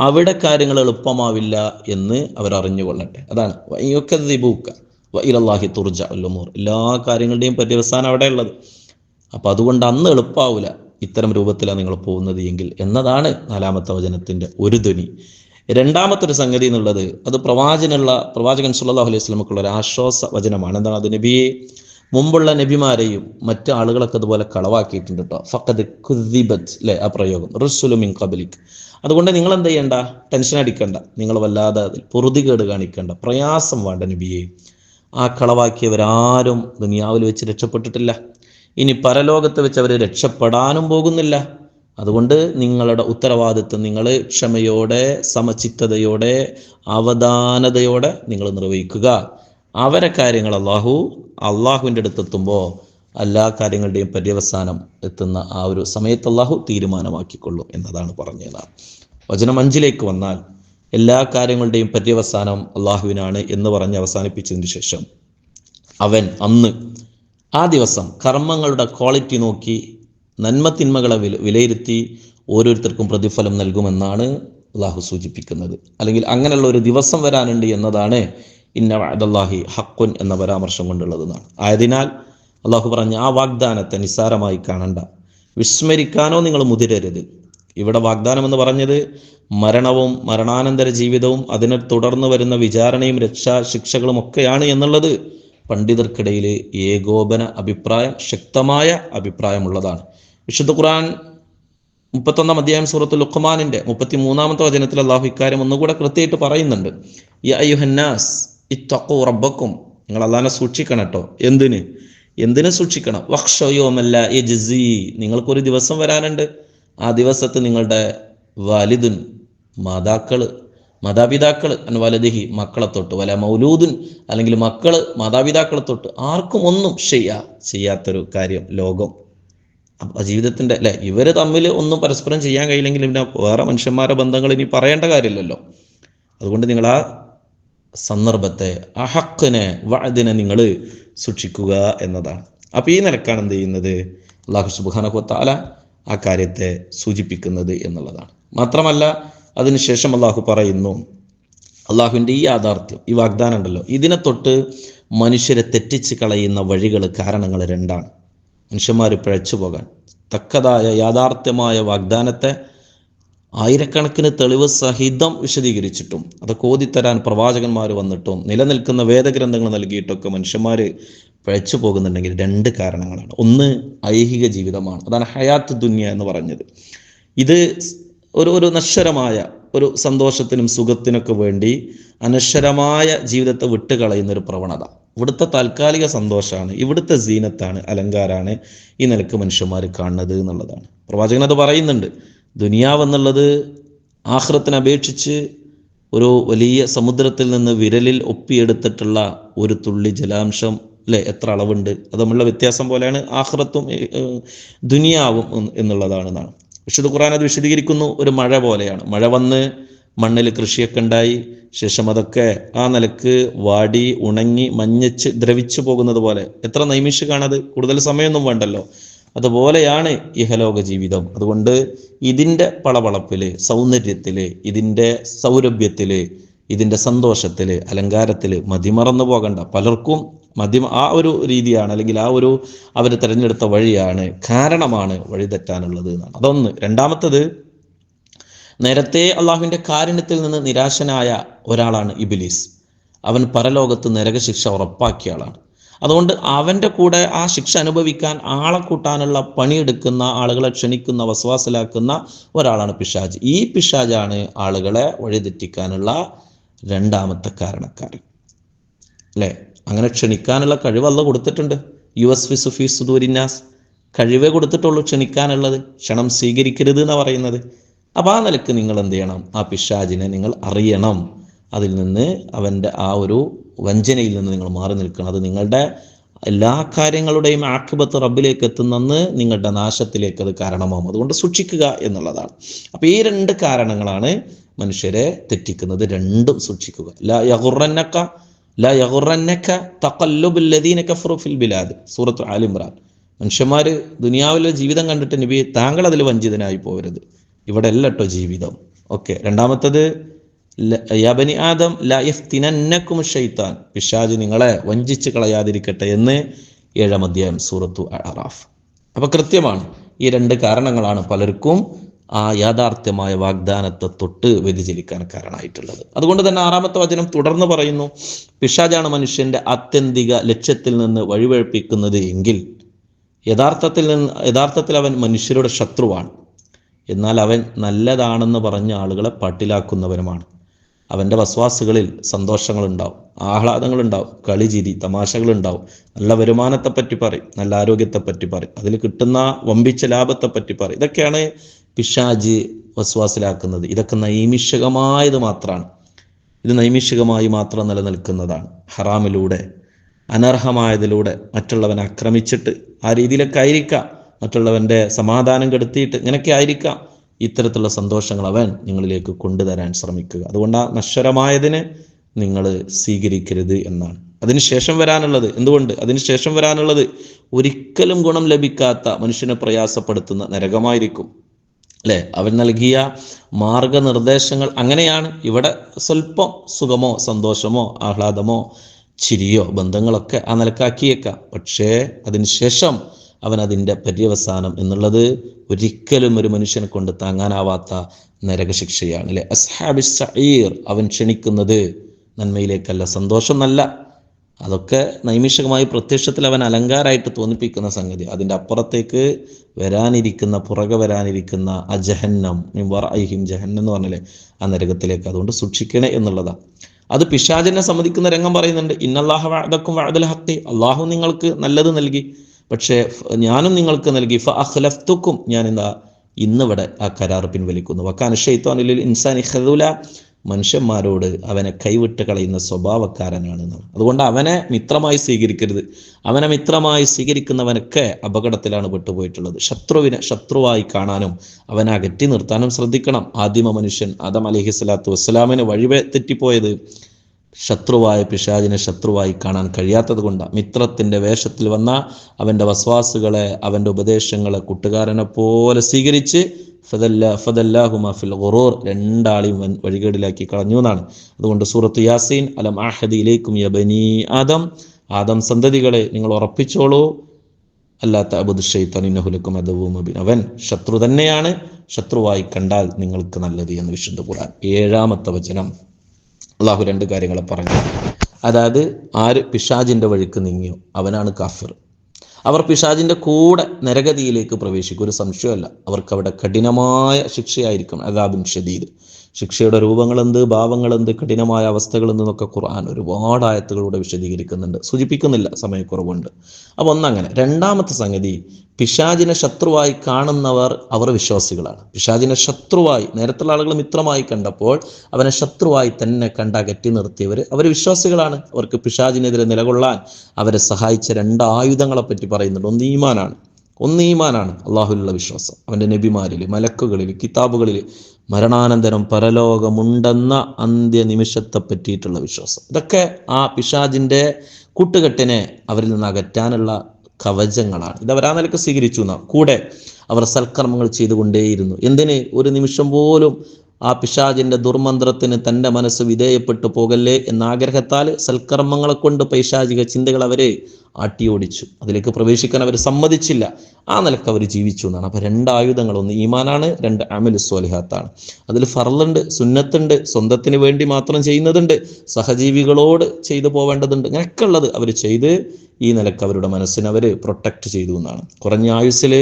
അവിടെ കാര്യങ്ങൾ എളുപ്പമാവില്ല എന്ന് അവരറിഞ്ഞുകൊള്ളട്ടെ. അതാണ് ഇലല്ലാഹി തുർജഉൽ ഉമൂർ, എല്ലാ കാര്യങ്ങളുടെയും പര്യവസാനം അവിടെ ഉള്ളത്. അപ്പം അതുകൊണ്ട് അന്ന് എളുപ്പമാവില്ല, ഇത്തരം രൂപത്തിലാണ് നിങ്ങൾ പോകുന്നത് എങ്കിൽ എന്നതാണ് 4-ാമത്തെ വചനത്തിൻ്റെ ഒരു ധ്വനി. 2-ാമത്തെ ഒരു സംഗതി എന്നുള്ളത്, അത് പ്രവാചകൻ സല്ലല്ലാഹു അലൈഹി വസല്ലമക്കുള്ള ഒരു ആശ്വാസ വചനമാണ്. എന്താണ് അത്? നബിയെ, മുമ്പുള്ള നബിമാരെയും മറ്റ് ആളുകളൊക്കെ അതുപോലെ കളവാക്കിയിട്ടുണ്ട് കേട്ടോ. ഫഖദ് കുദ്ദിബത്, അല്ലേ? ആ പ്രയോഗം, റുസുലു മിൻ ഖബ്ലിക്. അതുകൊണ്ട് നിങ്ങൾ എന്ത് ചെയ്യണ്ട? ടെൻഷൻ അടിക്കണ്ട, നിങ്ങൾ വല്ലാതെ പൊറുതികേട് കാണിക്കേണ്ട, പ്രയാസം വേണ്ട നബിയെ. ആ കളവാക്കിയവരാരും ദുനിയാവിൽ വെച്ച് രക്ഷപ്പെട്ടിട്ടില്ല, ഇനി പരലോകത്ത് വെച്ച് അവർ രക്ഷപ്പെടാനും പോകുന്നില്ല. അതുകൊണ്ട് നിങ്ങളുടെ ഉത്തരവാദിത്വം നിങ്ങൾ ക്ഷമയോടെ, സമചിത്തതയോടെ, അവധാനതയോടെ നിങ്ങൾ നിർവഹിക്കുക. അവരെ കാര്യങ്ങൾ അള്ളാഹുവിൻ്റെ അടുത്തെത്തുമ്പോൾ എല്ലാ കാര്യങ്ങളുടെയും പര്യവസാനം എത്തുന്ന ആ ഒരു സമയത്ത് അള്ളാഹു തീരുമാനമാക്കിക്കൊള്ളും എന്നതാണ് പറഞ്ഞത്. വചനം 5 വന്നാൽ, എല്ലാ കാര്യങ്ങളുടെയും പര്യവസാനം അള്ളാഹുവിനാണ് എന്ന് പറഞ്ഞ് അവസാനിപ്പിച്ചതിന് ശേഷം അവൻ അന്ന്, ആ ദിവസം കർമ്മങ്ങളുടെ ക്വാളിറ്റി നോക്കി നന്മ തിന്മകളെ വിലയിരുത്തി ഓരോരുത്തർക്കും പ്രതിഫലം നൽകുമെന്നാണ് അള്ളാഹു സൂചിപ്പിക്കുന്നത്. അല്ലെങ്കിൽ അങ്ങനെയുള്ള ഒരു ദിവസം വരാനുണ്ട് എന്നതാണ് ഇന്ന വഅദല്ലാഹി ഹഖ്ഖുൻ എന്ന പരാമർശം കൊണ്ടുള്ളതെന്നാണ്. ആയതിനാൽ അള്ളാഹു പറഞ്ഞ ആ വാഗ്ദാനത്തെ നിസ്സാരമായി കാണണ്ട, വിസ്മരിക്കാനോ നിങ്ങൾ മുതിരരുത്. ഇവിടെ വാഗ്ദാനം എന്ന് പറഞ്ഞത് മരണവും മരണാനന്തര ജീവിതവും അതിനെ തുടർന്ന് വരുന്ന വിചാരണയും ശിക്ഷകളും ഒക്കെയാണ് എന്നുള്ളത് പണ്ഡിതർക്കിടയിൽ ഏകോപന അഭിപ്രായം, ശക്തമായ അഭിപ്രായമുള്ളതാണ്. വിശുദ്ധ ഖുർആൻ 31-ാം അധ്യായം സൂറത്തുൽ ലുഖ്മാനിന്റെ 33-ാമത്തെ വചനത്തിൽ അള്ളാഹു ഇക്കാര്യം ഒന്നുകൂടെ കൃത്യമായിട്ട് പറയുന്നുണ്ട്. യാ അയ്യുഹന്നാസ് ഇത്തഖൂ റബ്ബക്കും, നിങ്ങൾ അള്ളാഹിനെ സൂക്ഷിക്കണം കേട്ടോ. എന്തിന് സൂക്ഷിക്കണം? വഖ്ശൗ യൗമല്ല യജ്സി, നിങ്ങൾക്കൊരു ദിവസം വരാനുണ്ട്. ആ ദിവസത്ത് നിങ്ങളുടെ വാലിദുൻ, മാതാപിതാക്കൾ, അൻവലദിഹി, മക്കളെ തൊട്ട്, വല മൗലൂദുൻ, അല്ലെങ്കിൽ മക്കള് മാതാപിതാക്കളെ തൊട്ട്, ആർക്കും ഒന്നും ചെയ്യാത്തൊരു കാര്യം ലോകം. അപ്പം ജീവിതത്തിൻ്റെ, അല്ലെ, ഇവര് തമ്മിൽ ഒന്നും പരസ്പരം ചെയ്യാൻ കഴിയില്ലെങ്കിൽ പിന്നെ വേറെ മനുഷ്യന്മാരുടെ ബന്ധങ്ങൾ ഇനി പറയേണ്ട കാര്യമില്ലല്ലോ. അതുകൊണ്ട് നിങ്ങൾ ആ സന്ദർഭത്തെ, അഹഖിനെ, വഅദിനെ നിങ്ങൾ സൂക്ഷിക്കുക എന്നതാണ്. അപ്പോൾ ഈ നിലക്കാണ് എന്ത് ചെയ്യുന്നത്, അല്ലാഹു സുബ്ഹാനഹു വ തആല ആ കാര്യത്തെ സൂചിപ്പിക്കുന്നത് എന്നുള്ളതാണ്. മാത്രമല്ല അതിനുശേഷം അല്ലാഹു പറയുന്നു, അള്ളാഹുവിൻ്റെ ഈ യാഥാർത്ഥ്യം, ഈ വാഗ്ദാനം ഉണ്ടല്ലോ, ഇതിനെ തൊട്ട് മനുഷ്യരെ തെറ്റിച്ച് കളയുന്ന വഴികൾ, കാരണങ്ങൾ രണ്ടാണ്. മനുഷ്യന്മാർ പിഴച്ചു പോകാൻ തക്കതായ യാഥാർത്ഥ്യമായ വാഗ്ദാനത്തെ ആയിരക്കണക്കിന് തെളിവ് സഹിതം വിശദീകരിച്ചിട്ടും അതൊക്കെ ഓതിത്തരാൻ പ്രവാചകന്മാർ വന്നിട്ടും നിലനിൽക്കുന്ന വേദഗ്രന്ഥങ്ങൾ നൽകിയിട്ടൊക്കെ മനുഷ്യന്മാർ പിഴച്ചു പോകുന്നുണ്ടെങ്കിൽ രണ്ട് കാരണങ്ങളാണ്. ഒന്ന് ഐഹിക ജീവിതമാണ്, അതാണ് ഹയാത്ത് ദുനിയ എന്ന് പറഞ്ഞത്. ഇത് ഒരു നശ്വരമായ ഒരു സന്തോഷത്തിനും സുഖത്തിനൊക്കെ വേണ്ടി അനശ്വരമായ ജീവിതത്തെ വിട്ടുകളയുന്നൊരു പ്രവണത. ഇവിടുത്തെ താൽക്കാലിക സന്തോഷമാണ്, ഇവിടുത്തെ സീനത്താണ്, അലങ്കാരമാണ് ഈ നിലക്ക് മനുഷ്യന്മാർ കാണുന്നത് എന്നുള്ളതാണ്. പ്രവാചകൻ അത് പറയുന്നുണ്ട്. ദുനിയാവെന്നുള്ളത് ആഖിറത്തിനെ അപേക്ഷിച്ച് ഒരു വലിയ സമുദ്രത്തിൽ നിന്ന് വിരലിൽ ഒപ്പിയെടുത്തിട്ടുള്ള ഒരു തുള്ളി ജലാംശം അല്ലെ, എത്ര അളവുണ്ട്, അത് തമ്മിലുള്ള വ്യത്യാസം പോലെയാണ് ആഖിറത്തും ദുനിയാവും എന്നുള്ളതാണെന്നാണ്. വിശുദ്ധ ഖുർആൻ അത് വിശദീകരിക്കുന്നു. ഒരു മഴ പോലെയാണ്. മഴ വന്ന് മണ്ണിൽ കൃഷിയൊക്കെ ഉണ്ടായി ശേഷം അതൊക്കെ ആ നിലക്ക് വാടി ഉണങ്ങി മഞ്ഞച്ച് ദ്രവിച്ചു പോകുന്നത് പോലെ എത്ര നൈമിഷികമാണത്, കൂടുതൽ സമയമൊന്നും വേണ്ടല്ലോ. അതുപോലെയാണ് ഇഹലോക ജീവിതം. അതുകൊണ്ട് ഇതിൻ്റെ പളവളപ്പില്, സൗന്ദര്യത്തില്, ഇതിൻ്റെ സൗരഭ്യത്തില്, ഇതിൻ്റെ സന്തോഷത്തില്, അലങ്കാരത്തില് മതിമറന്നു പോകണ്ട. പലർക്കും ആ ഒരു രീതിയാണ്, അല്ലെങ്കിൽ ആ ഒരു അവർ തിരഞ്ഞെടുത്ത വഴിയാണ്, കാരണമാണ് വഴി തെറ്റാനുള്ളത് എന്നാണ്. അതൊന്ന്. രണ്ടാമത്തത്, നേരത്തെ അള്ളാഹുവിൻ്റെ കാരുണ്യത്തിൽ നിന്ന് നിരാശനായ ഒരാളാണ് ഇബ്ലീസ്. അവൻ പരലോകത്ത് നരകശിക്ഷ ഉറപ്പാക്കിയ ആളാണ്. അതുകൊണ്ട് അവൻ്റെ കൂടെ ആ ശിക്ഷ അനുഭവിക്കാൻ ആളെ കൂട്ടാനുള്ള പണിയെടുക്കുന്ന, ആളുകളെ ക്ഷണിക്കുന്ന, വസ്വാസിലാക്കുന്ന ഒരാളാണ് പിശാജ്. ഈ പിശാജാണ് ആളുകളെ വഴിതെറ്റിക്കാനുള്ള രണ്ടാമത്തെ കാരണക്കാരൻ അല്ലേ. അങ്ങനെ ക്ഷണിക്കാനുള്ള കഴിവ് അല്ലാഹു കൊടുത്തിട്ടുണ്ട്. യുവസ്ഫിസു ഫീ സുദൂരിന്നാസ്, കഴിവേ കൊടുത്തിട്ടുള്ളൂ ക്ഷണിക്കാനുള്ളത്. ക്ഷണം സ്വീകരിക്കരുത് എന്നാണ് പറയുന്നത്. അപ്പോൾ ആ നിലക്ക് നിങ്ങൾ എന്ത് ചെയ്യണം, ആ പിശാചിനെ നിങ്ങൾ അറിയണം. അതിൽ നിന്ന്, അവൻ്റെ ആ ഒരു വഞ്ചനയിൽ നിന്ന് നിങ്ങൾ മാറി നിൽക്കണം. അത് നിങ്ങളുടെ എല്ലാ കാര്യങ്ങളുടെയും ആഖിബത്ത് റബ്ബിലേക്ക് എത്തുന്നെന്ന്, നിങ്ങളുടെ നാശത്തിലേക്ക് അത് കാരണമാകും. അതുകൊണ്ട് സൂക്ഷിക്കുക എന്നുള്ളതാണ്. അപ്പോൾ ഈ രണ്ട് കാരണങ്ങളാണ് മനുഷ്യരെ തെറ്റിക്കുന്നത്. രണ്ടും സൂക്ഷിക്കുക. ലാ യഗുറന്നക തഖല്ലുബുൽ ലദീന കഫറു ഫിൽ ബിലാദ്, സൂറത്ത് ആൽ ഇംറാൻ. മനുഷ്യന്മാർ ദുനിയാവിലെ ജീവിതം കണ്ടിട്ട് നബി താങ്കൾ അതിൽ വഞ്ചിതനായി പോകരുത്, ഇവിടെ അല്ല കേട്ടോ ജീവിതം. ഓക്കെ. രണ്ടാമത്തത്, യാ ബനി ആദം ലാ യഫ്തിനന്നകും ശൈത്താൻ, പിശാച് നിങ്ങളെ വഞ്ചിച്ച് കളയാതിരിക്കട്ടെ എന്ന് 7-ാം അധ്യായം സൂറത്തു അറാഫ്. അപ്പൊ കൃത്യമാണ്, ഈ രണ്ട് കാരണങ്ങളാണ് പലർക്കും ആ യാഥാർത്ഥ്യമായ വാഗ്ദാനത്തെ തൊട്ട് വ്യതിചലിക്കാൻ കാരണമായിട്ടുള്ളത്. അതുകൊണ്ട് തന്നെ 6-ാമത്തെ വചനം തുടർന്ന് പറയുന്നു, പിശാചാണ് മനുഷ്യന്റെ ലക്ഷ്യത്തിൽ നിന്ന് വഴിപഴപ്പിക്കുന്നത് എങ്കിൽ യഥാർത്ഥത്തിൽ അവൻ മനുഷ്യരുടെ ശത്രുവാണ്. എന്നാൽ അവൻ നല്ലതാണെന്ന് പറഞ്ഞ ആളുകളെ പാട്ടിലാക്കുന്നവനുമാണ്. അവൻ്റെ വസ്വാസുകളിൽ സന്തോഷങ്ങളുണ്ടാവും, ആഹ്ലാദങ്ങളുണ്ടാവും, കളിചിരി തമാശകളുണ്ടാവും, നല്ല വരുമാനത്തെപ്പറ്റി പറയും, നല്ല ആരോഗ്യത്തെപ്പറ്റി പറയും, അതിൽ കിട്ടുന്ന വമ്പിച്ച ലാഭത്തെപ്പറ്റി പറയും. ഇതൊക്കെയാണ് പിശാജ് വസ്വാസിലാക്കുന്നത്. ഇതൊക്കെ നൈമിഷികമായത് മാത്രമാണ്. ഇത് നൈമിഷികമായി മാത്രം നിലനിൽക്കുന്നതാണ്. ഹറാമിലൂടെ, അനർഹമായതിലൂടെ മറ്റുള്ളവനെ ആക്രമിച്ചിട്ട് ആ രീതിയിലൊക്കെ ആയിരിക്കാം, മറ്റുള്ളവൻ്റെ സമാധാനം കെടുത്തിയിട്ട് ഇങ്ങനെയൊക്കെ ആയിരിക്കാം ഇത്തരത്തിലുള്ള സന്തോഷങ്ങൾ അവൻ നിങ്ങളിലേക്ക് കൊണ്ടുതരാൻ ശ്രമിക്കുക. അതുകൊണ്ട് ആ നശ്വരമായതിനെ നിങ്ങൾ സ്വീകരിക്കരുത് എന്നാണ്. അതിനുശേഷം വരാനുള്ളത്, എന്തുകൊണ്ട് അതിനുശേഷം വരാനുള്ളത് ഒരിക്കലും ഗുണം ലഭിക്കാത്ത, മനുഷ്യനെ പ്രയാസപ്പെടുത്തുന്ന നരകമായിരിക്കും അല്ലേ. അവൻ നൽകിയ മാർഗനിർദ്ദേശങ്ങൾ അങ്ങനെയാണ്. ഇവിടെ സ്വല്പം സുഖമോ സന്തോഷമോ ആഹ്ലാദമോ ചിരിയോ ബന്ധങ്ങളൊക്കെ ആ നിലക്കാക്കിയേക്കാം. പക്ഷേ അതിനുശേഷം അവൻ അതിൻ്റെ പര്യവസാനം എന്നുള്ളത് ഒരിക്കലും ഒരു മനുഷ്യനെ കൊണ്ട് താങ്ങാനാവാത്ത നരകശിക്ഷയാണ് അല്ലെ. അസ്ഹാബി സഈർ, അവൻ ക്ഷണിക്കുന്നത് നന്മയിലേക്കല്ല, സന്തോഷം നല്ല, അതൊക്കെ നൈമിഷികമായി പ്രത്യക്ഷത്തിൽ അവൻ അലങ്കാരമായിട്ട് തോന്നിപ്പിക്കുന്ന സംഗതി. അതിൻ്റെ അപ്പുറത്തേക്ക് പുറകെ വരാനിരിക്കുന്ന ആ ജഹന്നം, ജഹന്നം എന്ന് പറഞ്ഞില്ലേ, ആ നരകത്തിലേക്ക്. അതുകൊണ്ട് സൂക്ഷിക്കണേ എന്നുള്ളതാണ്. അത് പിശാചിനെ സമ്മതിക്കുന്ന രംഗം പറയുന്നുണ്ട്. ഇന്നല്ലാഹ വഅദക്കും വഅദൽ ഹഖ്, അള്ളാഹു നിങ്ങൾക്ക് നല്ലത് നൽകി, പക്ഷേ ഞാനും നിങ്ങൾക്ക് നൽകി. ഫഅഖ്ലഫ്തുക്കും, ഞാൻ ഇന്നിവിടെ ആ കരാർ പിൻവലിക്കുന്നു. വകാന ശൈത്വാനു ലിൽ ഇൻസാനി ഖദൂല, മനുഷ്യന്മാരോട് അവനെ കൈവിട്ട് കളയുന്ന സ്വഭാവക്കാരനാണ്. അതുകൊണ്ട് അവനെ മിത്രമായി സ്വീകരിക്കരുത്. അവനെ മിത്രമായി സ്വീകരിക്കുന്നവനൊക്കെ അപകടത്തിലാണ് പെട്ടുപോയിട്ടുള്ളത്. ശത്രുവിനെ ശത്രുവായി കാണാനും അവനെ അകറ്റി നിർത്താനും ശ്രദ്ധിക്കണം. ആദിമ മനുഷ്യൻ ആദം അലൈഹി സ്വലാത്തു വസ്സലാമിന് തെറ്റിപ്പോയത് ശത്രുവായ പിശാചിനെ ശത്രുവായി കാണാൻ കഴിയാത്തത് കൊണ്ട് മിത്രത്തിൻ്റെ വേഷത്തിൽ വന്ന അവൻ്റെ വസ്വാസുകളെ, അവൻ്റെ ഉപദേശങ്ങളെ കൂട്ടുകാരനെ പോലെ സ്വീകരിച്ച് ഫദല്ലാഹുമ ഫിൽ ഖുറൂർ, രണ്ടാളെയും വഴികേടിലാക്കി കളഞ്ഞു എന്നാണ്. അതുകൊണ്ട് സൂറത്ത് യാസീൻ, അലം അഹദി ഇലൈക്കും യ ബനീ ആദം, ആദം സന്തതികളെ നിങ്ങൾ ഉറപ്പിച്ചോളൂ, അല്ലാത്ത അബുദ് ഷൈത്താൻ ഇന്നഹു ലക്കും അദുവ്വുൻ മുബീൻ, അവൻ ശത്രു തന്നെയാണ്, ശത്രുവായി കണ്ടാൽ നിങ്ങൾക്ക് നല്ലത് എന്ന് വിശുദ്ധ ഖുർആൻ. 7-ാമത്തെ വചനം അള്ളാഹു 2 കാര്യങ്ങളെ പറഞ്ഞു. അതായത് ആര് പിശാചിൻ്റെ വഴിക്ക് നീങ്ങിയോ അവനാണ് കാഫിർ. അവർ പിശാചിൻ്റെ കൂടെ നരകതിയിലേക്ക് പ്രവേശിക്കും, ഒരു സംശയമല്ല. അവർക്ക് അവിടെ കഠിനമായ ശിക്ഷയായിരിക്കും, അദാബുൻ ഷദീദ്. ശിക്ഷയുടെ രൂപങ്ങളെന്ത്, ഭാവങ്ങളെന്ത്, കഠിനമായ അവസ്ഥകളെന്നൊക്കെ ഖുർആൻ ഒരുപാട് ആയത്തുകളിലൂടെ വിശദീകരിക്കുന്നുണ്ട്, സൂചിപ്പിക്കുന്നില്ല, സമയക്കുറവുണ്ട്. അപ്പോൾ ഒന്നങ്ങനെ. 2-ാമത്തെ സംഗതി, പിശാചിനെ ശത്രുവായി കാണുന്നവർ അവർ വിശ്വാസികളാണ്. പിശാചിനെ ശത്രുവായി, നേരത്തുള്ള ആളുകൾ മിത്രമായി കണ്ടപ്പോൾ അവനെ ശത്രുവായി തന്നെ കണ്ടകറ്റി നിർത്തിയവർ അവർ വിശ്വാസികളാണ്. അവർക്ക് പിശാചിനെതിരെ നിലകൊള്ളാൻ അവരെ സഹായിച്ച 2 ആയുധങ്ങളെ പറ്റി പറയുന്നുണ്ട്. ഒന്ന് ഈമാനാണ്, അള്ളാഹുവിലുള്ള വിശ്വാസം, അവൻ്റെ നബിമാരിൽ, മലക്കുകളിൽ, കിതാബുകളിൽ മരണാനന്തരം പരലോകമുണ്ടെന്ന അന്ത്യനിമിഷത്തെ പറ്റിയിട്ടുള്ള വിശ്വാസം. ഇതൊക്കെ ആ പിശാചിൻ്റെ കൂട്ടുകെട്ടിനെ അവരിൽ നിന്ന് അകറ്റാനുള്ള കവചങ്ങളാണ്. ഇതവരാ നിലക്ക് സ്വീകരിച്ചു എന്നാ. കൂടെ അവർ സൽക്കർമ്മങ്ങൾ ചെയ്തുകൊണ്ടേയിരുന്നു. എന്തിന്? ഒരു നിമിഷം പോലും ആ പിശാചിൻ്റെ ദുർമന്ത്രത്തിന് തൻ്റെ മനസ്സ് വിധേയപ്പെട്ടു പോകല്ലേ എന്ന ആഗ്രഹത്താൽ സൽക്കർമ്മങ്ങളെ കൊണ്ട് പൈശാചിക ചിന്തകൾ അവരെ ആട്ടിയോടിച്ചു. അതിലേക്ക് പ്രവേശിക്കാൻ അവർ സമ്മതിച്ചില്ല. ആ നിലക്ക് അവർ ജീവിച്ചു എന്നാണ്. അപ്പോൾ 2 ആയുധങ്ങൾ, ഒന്ന് ഈമാനാണ്, 2 അമലു സ്വാലിഹാത്താണ്. അതിൽ ഫർളുണ്ട്, സുന്നത്തുണ്ട്, സ്വന്തത്തിന് വേണ്ടി മാത്രം ചെയ്യുന്നതുണ്ട്, സഹജീവികളോട് ചെയ്തു പോവേണ്ടതുണ്ട്. അങ്ങനെയൊക്കെ ഉള്ളത് അവർ ചെയ്ത് ഈ നിലക്ക് അവരുടെ മനസ്സിനെ അവർ പ്രൊട്ടക്റ്റ് ചെയ്തു എന്നാണ്. കുറഞ്ഞ ആയുസ്സിൽ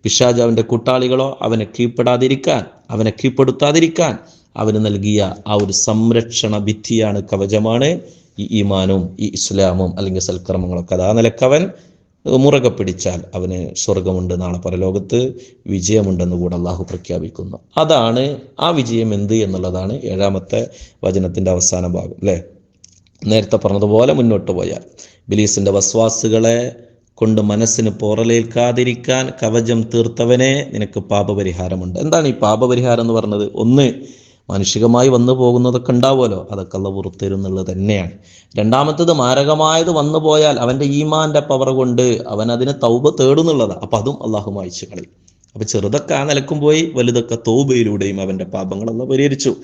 പിശാച് അവൻ്റെ കൂട്ടാളികളോ അവനെ കീഴ്പ്പെടാതിരിക്കാൻ, അവനെ കീഴ്പ്പെടുത്താതിരിക്കാൻ അവന് നൽകിയ ആ ഒരു സംരക്ഷണ ഭിത്തിയാണ്, കവചമാണ് ഈ ഈമാനും ഈ ഇസ്ലാമും അല്ലെങ്കിൽ സൽക്കർമ്മങ്ങളൊക്കെ. അതാ നിലക്കവൻ മുറുകെ പിടിച്ചാൽ അവന് സ്വർഗമുണ്ട്, നാളെ പരലോകത്ത് വിജയമുണ്ടെന്ന് കൂടെ അള്ളാഹു പ്രഖ്യാപിക്കുന്നു. അതാണ് ആ വിജയം എന്ത് എന്നുള്ളതാണ് 7-ാമത്തെ വചനത്തിൻ്റെ അവസാന ഭാഗം അല്ലേ. നേരത്തെ പറഞ്ഞതുപോലെ മുന്നോട്ട് പോയാൽ ഇബ്ലീസിൻ്റെ വസ്വാസുകളെ കൊണ്ട് മനസ്സിന് പോറലേൽക്കാതിരിക്കാൻ കവചം തീർത്തവനെ, നിനക്ക് പാപപരിഹാരമുണ്ട്. എന്താണ് ഈ പാപപരിഹാരം എന്ന് പറഞ്ഞത്? ഒന്ന്, മാനുഷികമായി വന്നു പോകുന്നതൊക്കെ ഉണ്ടാവുമല്ലോ, അതൊക്കെ അള്ളാഹു പുറത്തരും എന്നുള്ളത് തന്നെയാണ്. 2-ാമത്തേത്, മാരകമായത് വന്നു പോയാൽ അവൻ്റെ ഈമാൻ്റെ പവർ കൊണ്ട് അവൻ അതിന് തൗബ തേടുന്നുള്ളതാണ്. അപ്പം അതും അള്ളാഹു മായ്ച്ചു കളയും. അപ്പം ചെറുതൊക്കെ ആ നിലക്കും പോയി, വലുതൊക്കെ തൗബയിലൂടെയും അവൻ്റെ പാപങ്ങൾ അള്ളാഹു പരിഹരിച്ചു.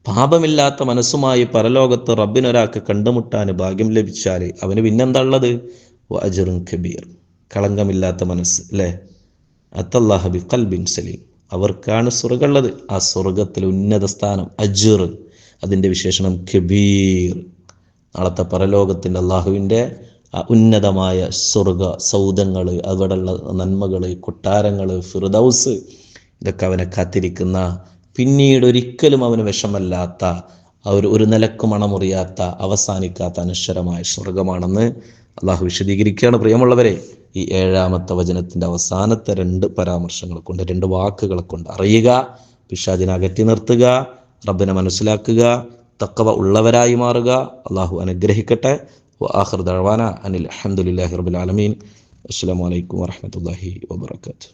പാപമില്ലാത്ത മനസ്സുമായി പരലോകത്ത് റബ്ബിനൊരാൾക്ക് കണ്ടുമുട്ടാൻ ഭാഗ്യം ലഭിച്ചാൽ അവന് പിന്നെന്താ ഉള്ളത്? അജ്റുൻ കബീർ, കളങ്കമില്ലാത്ത മനസ്സ് അല്ലേ. അത്തല്ലാഹ ബി ഖൽബിൻ സലീം, അവർക്കാണ് സ്വർഗമുള്ളത്. ആ സ്വർഗത്തിൽ ഉന്നത സ്ഥാനം അജ്ർ, അതിൻ്റെ വിശേഷണം കബീർ. നാളത്തെ പരലോകത്തിൻ്റെ അള്ളാഹുവിൻ്റെ ഉന്നതമായ സ്വർഗ സൗധങ്ങൾ, അവിടെയുള്ള നന്മകൾ, കൊട്ടാരങ്ങൾ, ഫിർദൗസ്, ഇതൊക്കെ അവനെ കാത്തിരിക്കുന്ന, പിന്നീട് ഒരിക്കലും അവന് വിഷമല്ലാത്ത, ഒരു നിലക്ക് മണമുറിയാത്ത, അവസാനിക്കാത്ത അനശ്വരമായ സ്വർഗമാണെന്ന് അള്ളാഹു വിശദീകരിക്കുകയാണ്. പ്രിയമുള്ളവരെ, ഈ 7-ാമത്തെ വചനത്തിൻ്റെ അവസാനത്തെ 2 പരാമർശങ്ങളെ കൊണ്ട്, 2 വാക്കുകളെ കൊണ്ട് അറിയുക, പിശാചിനെ അകറ്റി നിർത്തുക, റബ്ബിനെ മനസ്സിലാക്കുക, തഖ്വ ഉള്ളവരായി മാറുക. അള്ളാഹു അനുഗ്രഹിക്കട്ടെ. വആഖിറു ദഅവാന അനിൽ ഹംദുലില്ലാഹി റബ്ബിൽ ആലമീൻ. അസ്സലാമു അലൈക്കും വറഹ്മത്തുള്ളാഹി വബറകാതുഹു.